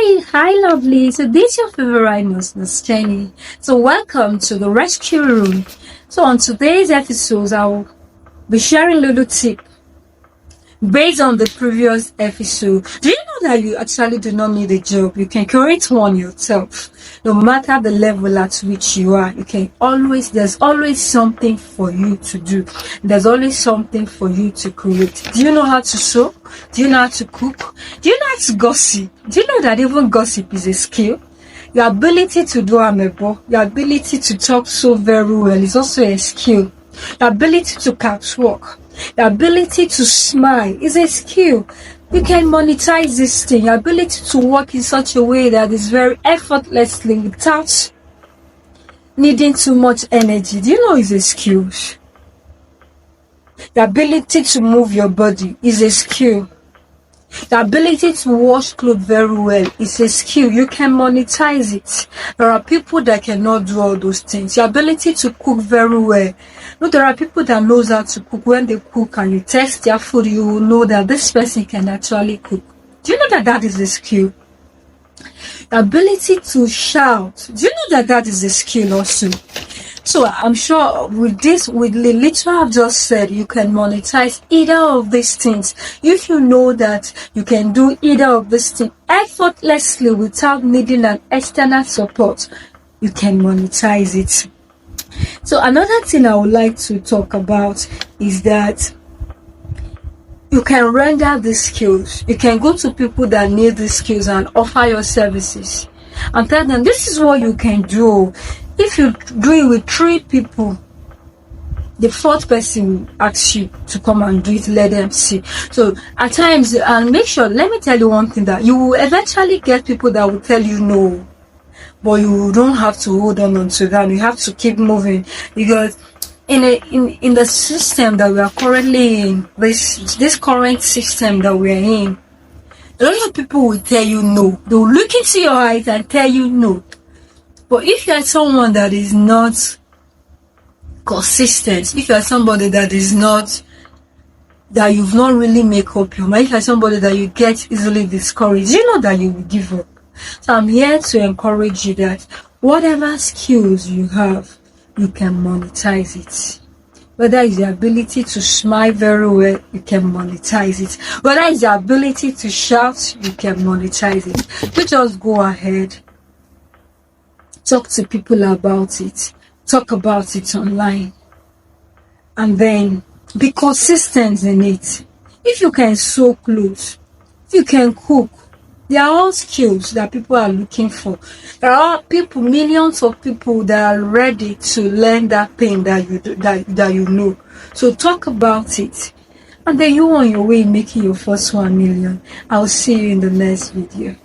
Hi, lovely. So this is your favorite Miss Jenny. So welcome to the rescue room. So on today's episode, I'll be sharing a little tip based on the previous episode. Do you know that you actually do not need a job? You can create one yourself. No matter the level at which you are, there's always something for you to do. There's always something for you to create. Do you know how to sew? Do you know how to cook? Do you know how to gossip? Do you know that even gossip is a skill? Your ability to do amebo, your ability to talk so very well is also a skill. Your ability to catch work, the ability to smile is a skill. You can monetize this thing. Your ability to work in such a way that is very effortlessly without needing too much energy. Do you know is a skill? The ability to move your body is a skill. The ability to wash clothes very well is a skill. You can monetize it. There are people that cannot do all those things. Your ability to cook very well. No, there are people that knows how to cook. When they cook and you taste their food, you will know that this person can actually cook. Do you know that that is a skill? The ability to shout. Do you know that that is a skill also? So I'm sure with the little I've just said, you can monetize either of these things. If you know that you can do either of these things effortlessly without needing an external support, you can monetize it. So another thing I would like to talk about is that you can render these skills. You can go to people that need these skills and offer your services and tell them this is what you can do. If you do it with 3 people, the 4th person will ask you to come and do it, let them see. So at times, and make sure, let me tell you one thing, that you will eventually get people that will tell you no, but you don't have to hold on to that. You have to keep moving, because in the system that we are currently in, this current system that we are in, a lot of people will tell you no. They will look into your eyes and tell you no. But if you are someone that is not consistent, if you are somebody that you've not really make up your mind, if you are somebody that you get easily discouraged, you know that you will give up. So I'm here to encourage you that whatever skills you have, you can monetize it. Whether it's the ability to smile very well, you can monetize it. Whether it's the ability to shout, you can monetize it. You just go ahead. Talk to people about it. Talk about it online. And then be consistent in it. If you can sew clothes, if you can cook, they are all skills that people are looking for. There are millions of people that are ready to learn that thing that you know. So talk about it. And then you're on your way making your first 1 million. I'll see you in the next video.